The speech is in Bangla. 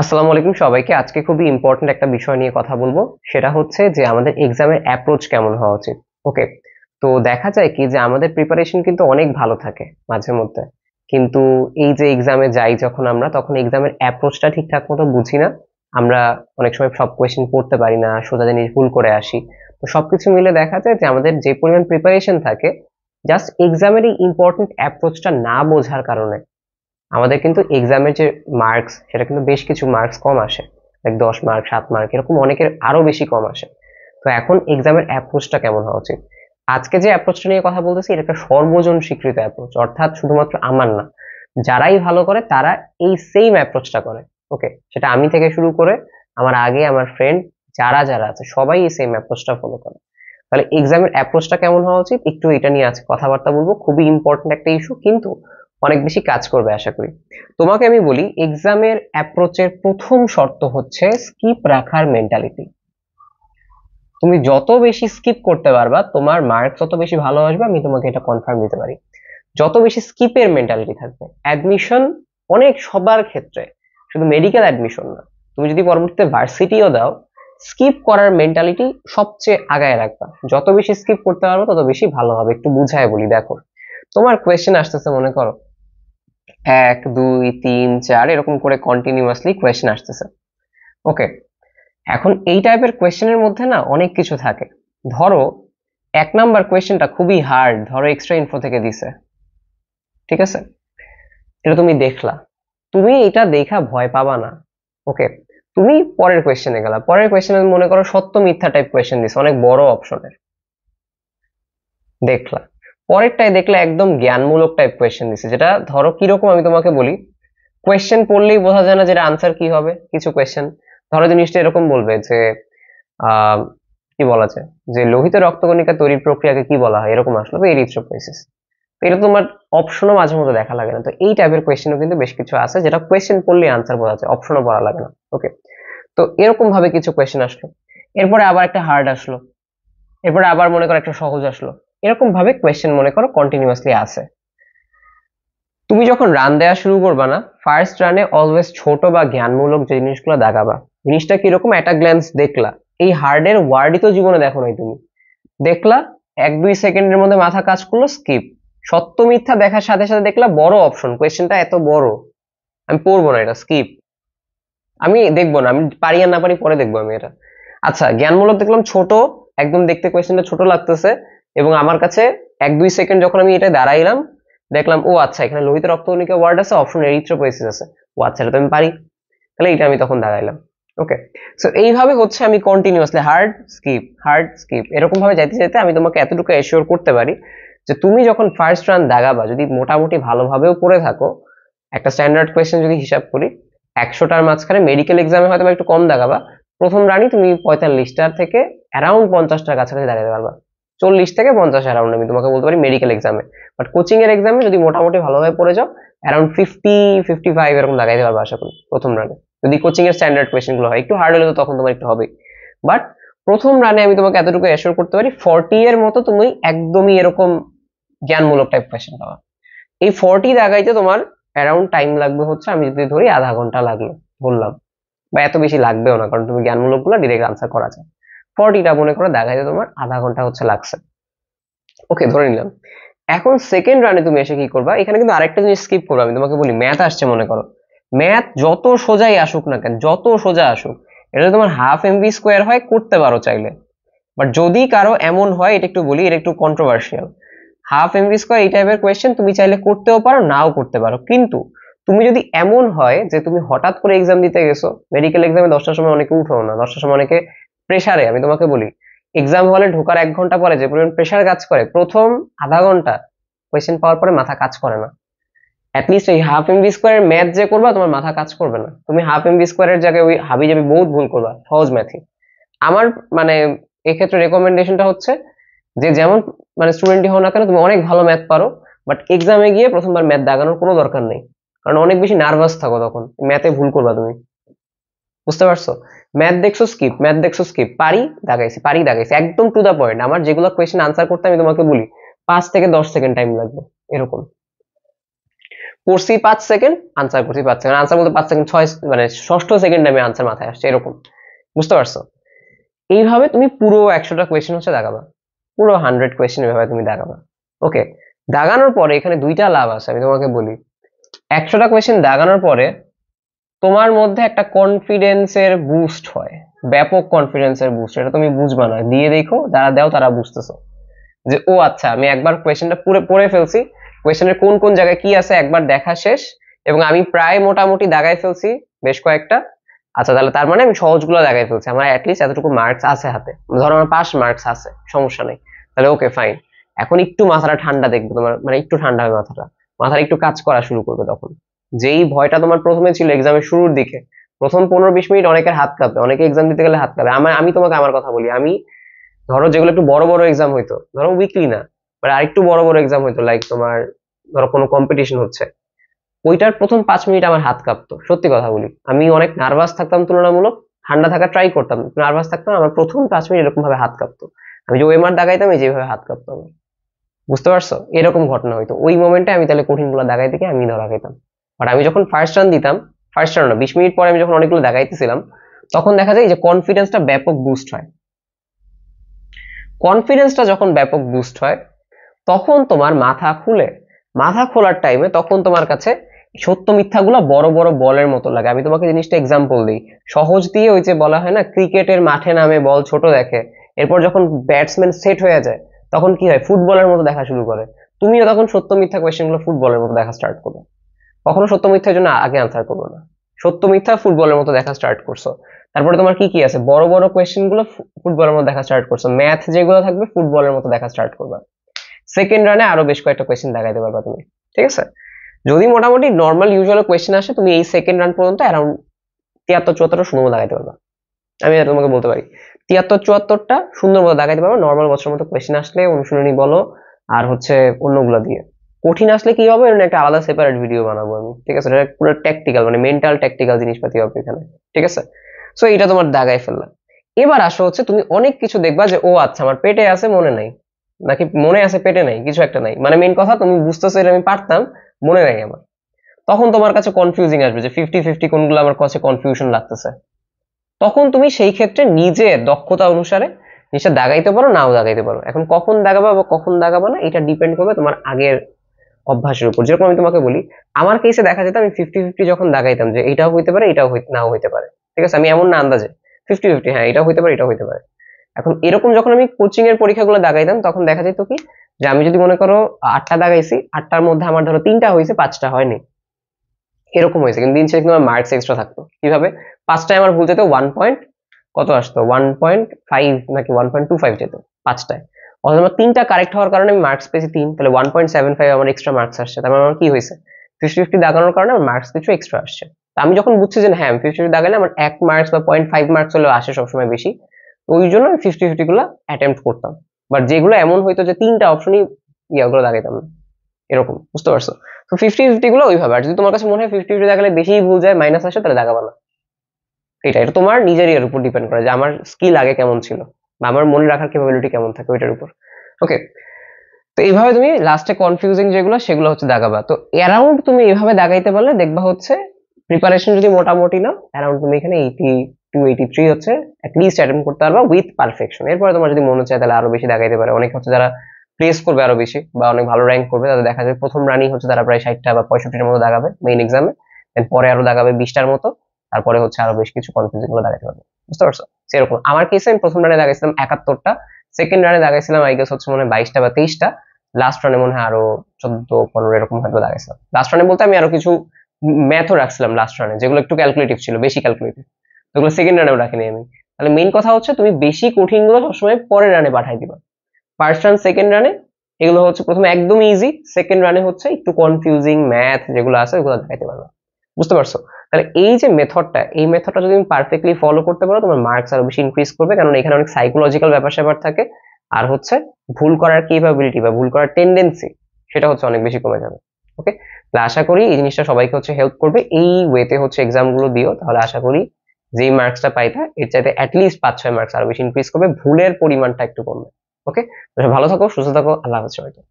আসসালামু আলাইকুম সবাইকে। আজকে খুবই ইম্পর্ট্যান্ট একটা বিষয় নিয়ে কথা বলবো। সেটা হচ্ছে যে আমাদের এক্সামের অ্যাপ্রোচ কেমন হওয়া উচিত। ওকে, তো দেখা যায় কি যে আমাদের প্রিপারেশন কিন্তু অনেক ভালো থাকে মাঝে মধ্যে, কিন্তু এই যে এক্সামে যাই যখন আমরা, তখন এক্সামের অ্যাপ্রোচটা ঠিকঠাক মতো বুঝি না। আমরা অনেক সময় সব কোয়েশ্চেন পড়তে পারি না, সোজা জিনিস ভুল করে আসি। তো সবকিছু মিলে দেখা যায় যে আমাদের যে পরিমাণ প্রিপারেশন থাকে, জাস্ট এক্সামের এই ইম্পর্টেন্ট অ্যাপ্রোচটা না বোঝার কারণে আমাদের কিন্তু এক্সামের যে মার্কস, সেটা কিন্তু বেশ কিছু মার্কস কম আসে। লাইক 10 মার্ক, 7 মার্ক, এরকম অনেকের আরো বেশি কম আসে। তো এখন এক্সামের অ্যাপ্রোচটা কেমন হওয়া উচিত? আজকে যে অ্যাপ্রোচটা নিয়ে কথা বলতেছি, এটা একটা সর্বজন স্বীকৃত অ্যাপ্রোচ, অর্থাৎ শুধুমাত্র আমার না, যারাই ভালো করে তারা এই সেম অ্যাপ্রোচটা করে। ওকে, সেটা আমি থেকে শুরু করে আমার আগে আমার ফ্রেন্ড যারা যারা আছে সবাই এই সেম অ্যাপ্রোচটা ফলো করে। তাহলে এক্সামের অ্যাপ্রোচটা কেমন হওয়া উচিত, একটু এটা নিয়ে আজকে কথাবার্তা বলবো। খুবই ইম্পর্টেন্ট একটা ইস্যু, কিন্তু অনেক বেশি কাজ করবে আশা করি। তোমাকে আমি বলি, এক্সামের অ্যাপ্রোচের প্রথম শর্ত হচ্ছে স্কিপ রাখার মেন্টালিটি। তুমি যত বেশি স্কিপ করতে পারবা, তোমার মার্ক তত বেশি ভালো আসবে, আমি তোমাকে এটা কনফার্ম দিতে পারি। যত বেশি স্কিপের মেন্টালিটি থাকবে, অ্যাডমিশন অনেক সবার ক্ষেত্রে, শুধু মেডিকেল অ্যাডমিশন না, তুমি যদি পরবর্তীতে ভার্সিটিও দাও, স্কিপ করার মেন্টালিটি সবচেয়ে আগায় রাখবা। যত বেশি স্কিপ করতে পারবো তত বেশি ভালো হবে। একটু বুঝায় বলি, দেখো, তোমার কোয়েশ্চেন আসতেছে, মনে করো 1 2 3 4 এরকম করে কন্টিনিউয়াসলি কোয়েশ্চেন আসতেছে। ওকে, এখন এই টাইপের কোয়েশ্চেনের মধ্যে না অনেক কিছু থাকে। ধরো 1 নাম্বার কোয়েশ্চেনটা খুবই হার্ড, ধরো এক্সট্রা ইনফো থেকে দিছে, ঠিক আছে? এটা তুমি দেখলা, তুমি এটা দেখা ভয় পাবা না। ওকে, তুমি পরের কোয়েশ্চেনে গেলা, পরের কোয়েশ্চেনে মনে করো সত্য মিথ্যা টাইপ কোয়েশ্চেন দিছে, অনেক বড় অপশনের, দেখলা। পরেরটাই দেখলে একদম জ্ঞানমূলক টাইপ কোয়েশ্চেন দিছে, যেটা ধরো কিরকম আমি তোমাকে বলি, কোয়েশ্চেন পড়লেই বোঝা যায় না যেটা আনসার কি হবে। কিছু কোয়েশ্চেন ধরো জিনিসটা এরকম বলবে যে আহ কি বলা যায়, যে লোহিত রক্তকণিকা তৈরির প্রক্রিয়াকে কি বলা হয়, এরকম আসলো, তো এরিথ্রোপয়েসিস। তো এটা তোমার অপশনও মাঝে মধ্যে দেখা লাগে না। তো এই টাইপের কোয়েশ্চেনও কিন্তু বেশ কিছু আছে, যেটা কোয়েশ্চেন পড়লে আনসার বোঝা যায়, অপশনও পড়া লাগে না। ওকে, তো এরকম ভাবে কিছু কোয়েশ্চেন আসলো, এরপরে আবার একটা হার্ড আসলো, এরপরে আবার মনে করো একটা সহজ আসলো। এরকম ভাবে কোয়েশ্চেন মনে করো কন্টিনিউয়াসলি আসে। তুমি যখন রান দেওয়া শুরু করবা না, ফার্স্ট রানে অলওয়েজ ছোট বা জ্ঞানমূলক যে জিনিসগুলো দাগাবা। জিনিসটা কিরকম, একটা গ্ল্যান্স দেখলা, এই হার্ডের ওয়ার্ডই তো জীবনে দেখো নাই তুমি, দেখলা 1 2 সেকেন্ডের মধ্যে মাথা কাজ করলো, স্কিপ। সত্য মিথ্যা দেখার সাথে সাথে দেখলা বড় অপশন, কোয়েশ্চেনটা এত বড়, আমি পড়বো না, এটা স্কিপ। আমি দেখবো না, আমি পারি আর না পারি পরে দেখবো আমি এটা। আচ্ছা, জ্ঞানমূলক দেখলাম ছোট, একদম দেখতে কোয়েশ্চেনটা ছোট লাগতেছে, এবং আমার কাছে 1 2 সেকেন্ড যখন আমি এটা দাঁড়াইলাম, দেখলাম ও আচ্ছা, এখানে লোহিত রক্তকণিকা ওয়ার্ড আছে, অপশন এরিথ্রোপয়েসিস আছে, ও আচ্ছা, এটা তো আমি পারি, তাহলে এটা আমি তখন দাঁড়াইলাম। ওকে, সো এইভাবে হচ্ছে আমি কন্টিনিউয়াসলি হার্ড স্কিপ এরকম ভাবে যাইতে যাইতে আমি তোমাকে এতটুকু এশিওর করতে পারি যে তুমি যখন ফার্স্ট রান দাগাবা, যদি মোটামুটি ভালোভাবেও পড়ে থাকো, একটা স্ট্যান্ডার্ড কোয়েশ্চেন যদি হিসাব করি, 100টার মাঝখানে মেডিকেল এক্সামে হয়তো একটু কম দাগাবা, প্রথম রানই তুমি 45টার থেকে অ্যারাউন্ড 50টার কাছাকাছি দাগাতে পারবা। 40 থেকে 50 অ্যারাউন্ড আমি তোমাকে বলতে পারি মেডিকেল এক্সামে। বাট কোচিং এর এক্সামে যদি মোটামুটি ভালোভাবে পড়ে যাও, অ্যারাউন্ড 50 55 এরকম লাগাইতে পারবা আশা করি প্রথম রানে, যদি কোচিং এর স্ট্যান্ডার্ড কোয়েশ্চেন গুলো হয়। একটু হার্ড হলে তো তখন তোমার একটু হবে, বাট প্রথম রানে আমি তোমাকে এতটুকু এশিওর করতে পারি, 40 এর মতো তুমি একদমই এরকম জ্ঞানমূলক টাইপ কোয়েশ্চেন পাবা। এই 40 দাগাইতে তোমার অ্যারাউন্ড টাইম লাগবে হচ্ছে, আমি যদি ধরি আধা ঘন্টা লাগলো বললাম, বা এত বেশি লাগবেও না, কারণ তুমি জ্ঞানমূলক গুলো ডিরেক্ট আনসার করা যায়। 40টা মনে করে দেখাইতে তোমার আধা ঘন্টা হচ্ছে লাগছে। ওকে, ধরে নিলাম। এখন সেকেন্ড রানে তুমি এসে কি করবা, এখানে কিন্তু আরেকটা জিনিস স্কিপ করবো। আমি তোমাকে বলি, ম্যাথ আসছে মনে করো, ম্যাথ যত সোজাই আসুক না কেন, যত সোজা আসুক, এটা যদি তোমার হাফ এমভি স্কোয়ার হয়, করতে পারো চাইলে। বাট যদি কারো এমন হয়, এটা একটু বলি, এটা একটু কন্ট্রোভার্সিয়াল, হাফ এমভি স্কোয়ার এই টাইপের কোয়েশ্চেন তুমি চাইলে করতেও পারো, নাও করতে পারো। কিন্তু তুমি যদি এমন হয় যে তুমি হঠাৎ করে এক্সাম দিতে গেছো, মেডিকেল এক্সামে 10টার সময় অনেকে উঠো না, 10টার সময় অনেকে প্রেসারে, আমি তোমাকে বলি, এক্সাম হলে ঢোকার 1 ঘন্টা পরে যে পরিমাণ প্রেসার কাজ করে, প্রথম আধা ঘন্টা কোয়েশ্চেন পাওয়ার পরে মাথা কাজ করে না। অ্যাটলিস্ট ওই হাফ এমভি স্কোয়ারের ম্যাথ যে করবা, তোমার মাথা কাজ করবে না, তুমি হাফ এমভি স্কোয়ারের জায়গায় ওই হাবি যাবি বহুত ভুল করবা সহজ ম্যাথই। আমার মানে এক্ষেত্রে রেকমেন্ডেশনটা হচ্ছে যে যেমন মানে স্টুডেন্টই হও না কেন, তুমি অনেক ভালো ম্যাথ পারো, বাট এক্সামে গিয়ে প্রথমবার ম্যাথ দাগানোর কোনো দরকার নেই, কারণ অনেক বেশি নার্ভাস থাকো তখন, ম্যাথে ভুল করবা তুমি। বুঝতে পারছো? ম্যাথ দেখছো স্কিপ, পারি দাগাইছি, একদম টু দা পয়েন্ট। আমার যেগুলো কোয়েশ্চেন আনসার করতে আমি তোমাকে বলি 5 থেকে 10 সেকেন্ড টাইম লাগবে এরকম। পড়ছি 5 সেকেন্ড, আনসার করছি 5 সেকেন্ড, আনসার বলতে 5 সেকেন্ড 6 মানে ষষ্ঠ সেকেন্ডে আমি আনসার মাথায় আসছে এরকম। বুঝতে পারছো? এইভাবে তুমি পুরো 100টা কোয়েশ্চেন হচ্ছে দাগাবা, পুরো 100 কোয়েশ্চেন এভাবে তুমি দাগাবা। ওকে, দাগানোর পরে এখানে দুইটা লাভ আছে আমি তোমাকে বলি। 100টা কোয়েশ্চেন দাগানোর পরে তোমার মধ্যে একটা কনফিডেন্সের বুস্ট হয়, ব্যাপক কনফিডেন্সের বুস্ট। এটা তুমি বুঝবা না, দিয়ে দেখো, যারা দাও তারা বুঝতেছো যে ও আচ্ছা আমি একবার কোয়েশ্চেনটা পুরো পড়ে ফেলছি, কোয়েশ্চেনের কোন কোন জায়গায় কি আছে একবার দেখা শেষ, এবং আমি প্রায় মোটামুটি দাগাই ফেলছি বেশ কয়েকটা। আচ্ছা তাহলে তার মানে আমি সহজগুলো দাগাই ফেলছি, আমার অ্যাটলিস্ট এতটুকু মার্কস আছে হাতে, ধরো আমার পাস মার্কস আছে, সমস্যা নেই। তাহলে ওকে ফাইন, এখন একটু মাথাটা ঠান্ডা দেখবে তোমার, মানে একটু ঠান্ডা হবে মাথাটা, মাথাটা একটু কাজ করা শুরু করবে তখন। যেই ভয়টা তোমার প্রথমে ছিল এক্সামের শুরুর দিকে, প্রথম 15-20 মিনিট অনেকের হাত কাঁপে, অনেকে এক্সাম দিতে গেলে হাত কাঁপে। আমি তোমাকে আমার কথা বলি, আমি ধরো যেগুলো একটু বড় বড় এক্সাম হইতো, ধরো উইকলি না মানে আরেকটু বড় বড় এক্সাম হইতো, লাইক তোমার ধরো কোনো কম্পিটিশন হচ্ছে, ওইটার প্রথম 5 মিনিট আমার হাত কাঁপতো, সত্যি কথা বলি। আমি অনেক নার্ভাস থাকতাম তুলনামূলক, ঠান্ডা থাকা ট্রাই করতাম, নার্ভাস থাকতাম, আমার প্রথম 5 মিনিট এরকম ভাবে হাত কাঁপতো। আমি যে ওএমআর দাগাইতাম এই যেভাবে হাত কাঁপতো আমার। বুঝতে পারছো? এরকম ঘটনা হইতো ওই মোমেন্টে, আমি তাহলে কঠিন গুলো দাগাই থেকে আমি ধরা খাইতাম। বাট আমি যখন ফার্স্ট রান দিতাম, ফার্স্ট রান না 20 মিনিট পরে আমি যখন অনেকগুলো দাগাইতেছিলাম, তখন দেখা যায় যে কনফিডেন্সটা ব্যাপক বুস্ট হয়। কনফিডেন্সটা যখন ব্যাপক বুস্ট হয় তখন তোমার মাথা খুলে, মাথা খোলার টাইমে তখন তোমার কাছে সত্য মিথ্যাগুলো বড় বড় বলের মতো লাগে। আমি তোমাকে জিনিসটা এক্সাম্পল দিই, সহজ দিয়ে, ওই যে বলা হয় না ক্রিকেটের মাঠে নামে বল ছোট দেখে, এরপর যখন ব্যাটসম্যান সেট হয়ে যায় তখন কি হয়, ফুটবলের মতো দেখা শুরু করে। তুমিও তখন সত্য মিথ্যা কোয়েশ্চেন গুলো ফুটবলের মতো দেখা স্টার্ট করবে। কখনো সত্য মিথ্যার জন্য আগে আনসার করবো না, সত্য মিথ্যা ফুটবলের মতো দেখা স্টার্ট করছো। তারপরে তোমার কি কি আছে, বড় বড় কোয়েশ্চেন গুলো ফুটবলের মতো দেখা স্টার্ট করছো, ম্যাথ যেগুলো থাকবে ফুটবলের মতো দেখা স্টার্ট করবে। সেকেন্ড রানে আরো বেশ কয়েকটা কোয়েশ্চেন দেখাইতে পারবা তুমি, ঠিক আছে? যদি মোটামুটি নর্মাল ইউজুয়াল কোয়েশ্চেন আসে, তুমি এই সেকেন্ড রান পর্যন্ত অ্যারাউন্ড 73-74টা সুন্দর মতো দাগাইতে পারবা। আমি এটা তোমাকে বলতে পারি 73-74টা সুন্দর মতো দাগাইতে পারবা, নর্মাল বছর মতো কোয়েশ্চেন আসলে, অনুশীলনী বলো আর হচ্ছে অন্যগুলো দিয়ে। কঠিন আসলে কি হবে, এর একটা আলাদা সেপারেট ভিডিও বানাবো আমি, ঠিক আছে? এটা পুরো ট্যাকটিক্যাল, মানে মেন্টাল ট্যাকটিক্যাল জিনিসপাতি হবে এখানে, ঠিক আছে? সো এটা তোমার দাগাই ফেললাম। এবার আসো হচ্ছে তুমি অনেক কিছু দেখবা যে ও আচ্ছা আমার পেটে আছে মনে নাই, নাকি মনে আছে পেটে নাই, কিছু একটা নাই, মানে মেইন কথা তুমি বুঝতেছো এটা আমি পারতাম, মনে নাই আমার। তখন তোমার কাছে কনফিউজিং আসবে যে 50-50 কোনগুলো আমার কাছে কনফিউশন লাগতেছে। তখন তুমি সেই ক্ষেত্রে নিজে দক্ষতা অনুসারে জিনিসটা দাগাইতে পারো, নাও দাগাইতে পারো। এখন কখন দাগাবা বা কখন দাগাবা না, এটা ডিপেন্ড করবে তোমার আগের অভ্যাসের উপর। যেরকম আমি তোমাকে বলি, আমার কেসে দেখা যেত আমি 50-50 যখন দাগাইতাম যে এটাও হইতে পারে এটাও নাও হইতে পারে, ঠিক আছে? আমি এমন না আন্দাজে 50-50, হ্যাঁ এটাও হইতে পারে এটাও হইতে পারে। এখন এরকম যখন আমি কোচিং এর পরীক্ষাগুলো দাগাইতাম তখন দেখা যেত কি, যে আমি যদি মনে করো 8টা দাগাইছি, 8টার মধ্যে আমার ধরো 3টা হয়েছে 5টা হয়নি, এরকম হয়েছে, কিন্তু দিন শেষে কিন্তু আমার মার্কস এক্সট্রা থাকতো। কিভাবে? 5টায় আমার ভুল যেত 1 পয়েন্ট কত আসতো, 1.5 নাকি 1.25 যেত 5টায়। অথবা আমার 3টা কারেক্ট হওয়ার কারণে আমি মার্কস পেয়েছি 3, তাহলে 1.75 আমার এক্সট্রা মার্কস আসছে। তার মানে আমার কি হয়েছে, 50-50 দাগানোর কারণে আমার মার্কস কিছু এক্সট্রা আসছে। তা আমি যখন বুঝছি যে হ্যাঁ আমি 50-50 দাগালে আমার 1 মার্কস বা 0.5 মার্কস হলেও আসে সবসময় বেশি, তো ওই জন্য আমি 50-50 গুলো অ্যাটেম্প্ট করতাম। বাট যেগুলো এমন হইতো যে 3টা অপশনই ইয়াগুলো দাগাইতাম না, এরকম। বুঝতে পারছো? তো 50-50 গুলো ওইভাবে। আর যদি তোমার কাছে মনে হয় 50-50 দাগালে বেশি ভুল যায়, মাইনাস আসে, তাহলে দাগাবা না। এটা তোমার নিজের এর উপর ডিপেন্ড করে যে আমার স্কিল আগে কেমন ছিল বা আমার মনে রাখার ক্যাপাবিলিটি কেমন থাকে ওইটার উপর। ওকে, তো এইভাবে তুমি লাস্টে কনফিউজিং যেগুলো সেগুলো হচ্ছে দাগাবা। তো অ্যারাউন্ড তুমি এইভাবে দাগাইতে পারলে দেখবা হচ্ছে প্রিপারেশন যদি মোটামুটি নাও, অ্যারাউন্ড তুমি এখানে 82-83 হচ্ছে অ্যাটলিস্ট অ্যাটেম্প করতে পারবা উইথ পারফেকশন। এরপরে তোমার যদি মনে চায় তাহলে আরো বেশি দাগাইতে পারে। অনেক হচ্ছে যারা প্লেস করবে আরো বেশি বা অনেক ভালো র্যাঙ্ক করবে, তাদের দেখা যায় প্রথম রানই হচ্ছে তারা প্রায় 60টা বা 65টার মতো দাগাবে মেইন এক্সামে, দেন পরে আরো দাগাবে 20টার মতো, তারপরে হচ্ছে আরো বেশ কিছু কনফিউজিং গুলো দাগাইতে পারবে। বুঝতে পারছো? সেরকম আমার কেসে আমি প্রথম রানে দাগাইছিলাম 71টা, সেকেন্ড রানে দাগাইছিলাম আই গেস হচ্ছে মনে হয় 22টা বা 23টা, লাস্ট রানে মনে হয় আরো 14-15 এরকম হয়তো দাগাইছিলাম। লাস্ট রানে বলতে আমি আরো কিছু ম্যাথও রাখছিলাম লাস্ট রানে, যেগুলো একটু ক্যালকুলেটিভ ছিল, বেশি ক্যালকুলেটিভ, ওগুলো সেকেন্ড রানেও রাখিনি আমি। তাহলে মেইন কথা হচ্ছে তুমি বেশি কঠিন গুলো সবসময় পরের রানে পাঠাই দিবা। ফার্স্ট রান সেকেন্ড রানে এগুলো হচ্ছে প্রথমে একদম ইজি, সেকেন্ড রানে হচ্ছে একটু কনফিউজিং ম্যাথ যেগুলো আছে ওগুলো দেখাইতে পারবা। বুঝতে পারছো? তাহলে এই যে মেথডটা, এই মেথডটা যদি তুমি পারফেক্টলি ফলো করতে পারো, তোমার মার্কস আরো বেশি ইনক্রিজ করবে, কারণ এখানে অনেক সাইকোলজিক্যাল ব্যাপার স্যাপার থাকে। আর হচ্ছে ভুল করার কেপাবিলিটি বা ভুল করার টেন্ডেন্সি সেটা হচ্ছে অনেক বেশি কমে যাবে। ওকে, তাহলে আশা করি এই জিনিসটা সবাইকে হচ্ছে হেল্প করবে। এই ওয়েতে হচ্ছে এক্সাম গুলো দিও, তাহলে আশা করি যেই মার্কসটা পাইতা এর চাইতে অ্যাটলিস্ট 5-6 মার্কস আরো বেশি ইনক্রিজ করবে, ভুলের পরিমাণটা একটু কমবে। ওকে, ভালো থাকো, সুস্থ থাকো, আল্লাহ হাফেজ সবাইকে।